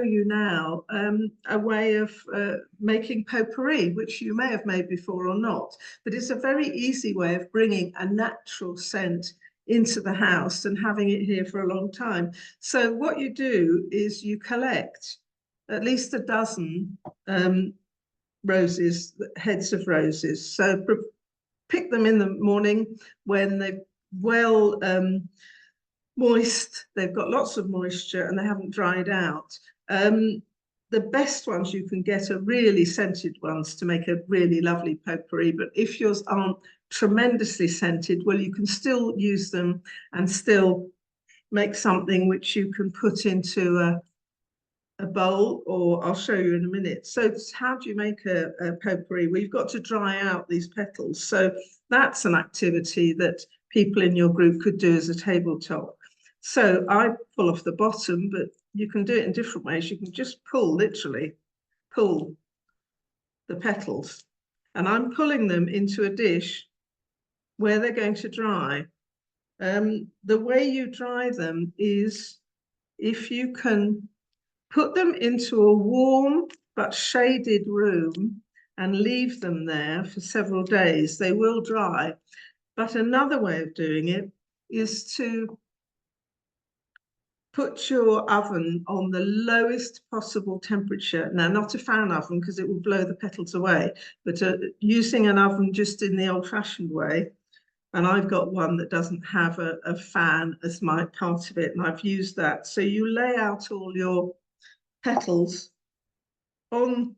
you now a way of making potpourri, which you may have made before or not, but it's a very easy way of bringing a natural scent into the house and having it here for a long time. So what you do is you collect at least a dozen roses, heads of roses. So pick them in the morning when they're well moist, they've got lots of moisture and they haven't dried out. The best ones you can get are really scented ones to make a really lovely potpourri, but if yours aren't tremendously scented, well, you can still use them and still make something which you can put into a bowl, or I'll show you in a minute. So how do you make a potpourri? Well, you've got to dry out these petals. So that's an activity that people in your group could do as a tabletop. So I pull off the bottom, but you can do it in different ways. You can just pull, literally pull the petals. And I'm pulling them into a dish where they're going to dry. The way you dry them is if you can put them into a warm but shaded room and leave them there for several days, they will dry. But another way of doing it is to put your oven on the lowest possible temperature. Now, not a fan oven because it will blow the petals away, but using an oven just in the old-fashioned way. And I've got one that doesn't have a fan as my part of it, and I've used that. So you lay out all your petals on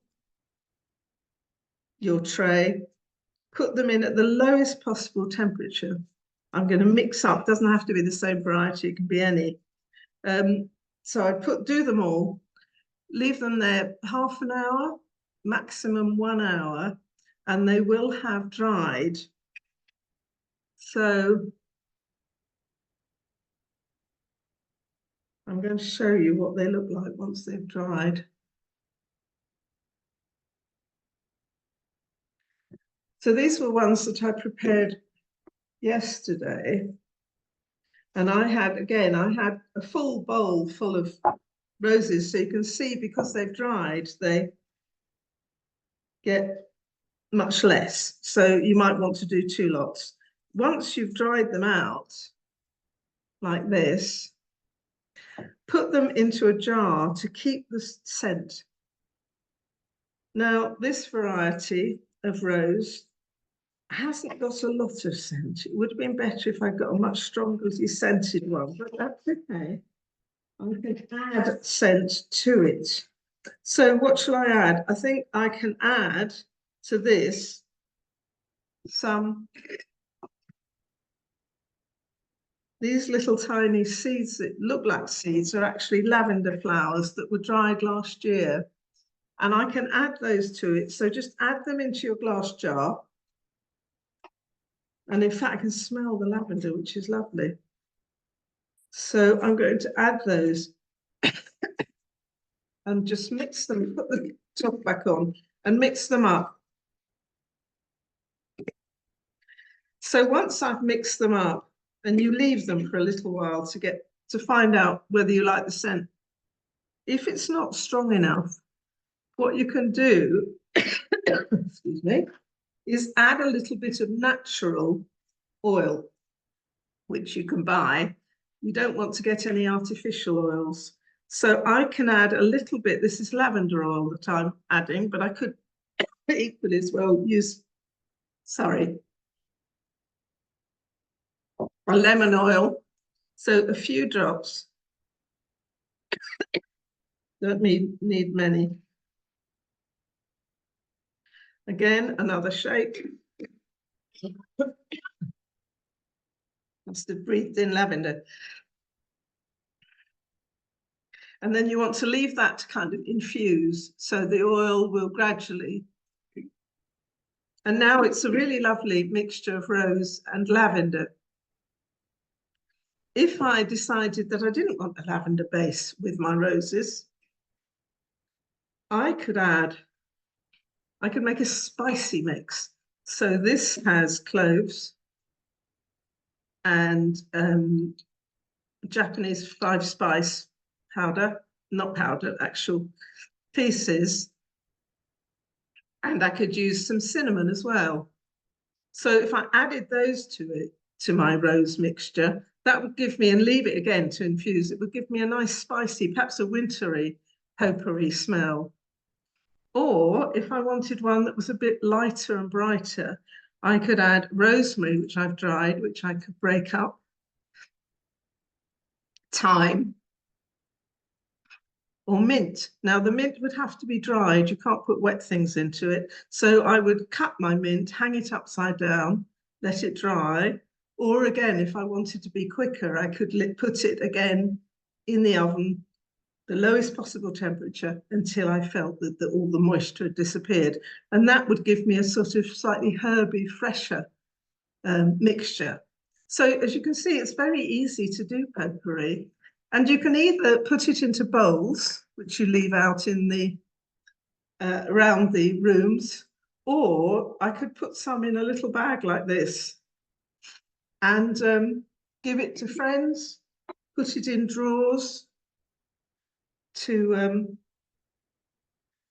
your tray, put them in at the lowest possible temperature. I'm going to mix up, doesn't have to be the same variety, it can be any. So I do them all, leave them there half an hour, maximum 1 hour, and they will have dried. So I'm going to show you what they look like once they've dried. So these were ones that I prepared yesterday. And I had a full bowl full of roses. So you can see, because they've dried, they get much less. So you might want to do 2 lots. Once you've dried them out like this, put them into a jar to keep the scent. Now, this variety of rose hasn't got a lot of scent. It would have been better if I'd got a much strongly scented one, but that's okay. I can add scent to it. So what shall I add? I think I can add to this these little tiny seeds that look like seeds are actually lavender flowers that were dried last year. And I can add those to it. So just add them into your glass jar. And in fact, I can smell the lavender, which is lovely. So I'm going to add those and just mix them, put the top back on and mix them up. So once I've mixed them up, and you leave them for a little while to find out whether you like the scent. If it's not strong enough, what you can do, excuse me, is add a little bit of natural oil, which you can buy. You don't want to get any artificial oils. So I can add a little bit, this is lavender oil that I'm adding, but I could equally as well use, a lemon oil. So a few drops. Don't need many. Again, another shake. Must have breathed in lavender. And then you want to leave that to kind of infuse, so the oil will gradually. And now it's a really lovely mixture of rose and lavender. If I decided that I didn't want a lavender base with my roses, I could make a spicy mix. So this has cloves and Japanese 5-spice powder, not powder, actual pieces. And I could use some cinnamon as well. So if I added those to it, to my rose mixture, that would give me, and leave it again to infuse, it would give me a nice spicy, perhaps a wintry potpourri smell. Or if I wanted one that was a bit lighter and brighter, I could add rosemary, which I've dried, which I could break up, thyme, or mint. Now, the mint would have to be dried. You can't put wet things into it. So I would cut my mint, hang it upside down, let it dry. Or again, if I wanted to be quicker, I could put it again in the oven, the lowest possible temperature, until I felt that all the moisture had disappeared. And that would give me a sort of slightly herby, fresher mixture. So as you can see, it's very easy to do potpourri. And you can either put it into bowls, which you leave out in the around the rooms, or I could put some in a little bag like this and give it to friends, put it in drawers to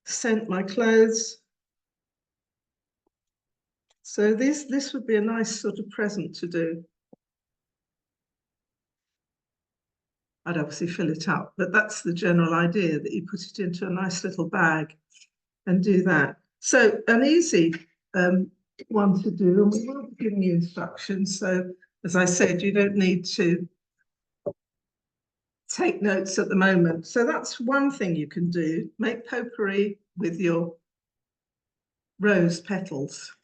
scent my clothes. So this would be a nice sort of present to do. I'd obviously fill it up, but that's the general idea, that you put it into a nice little bag and do that. So an easy one to do, and we will be giving you instructions. So as I said, you don't need to take notes at the moment. So that's one thing you can do, make potpourri with your rose petals.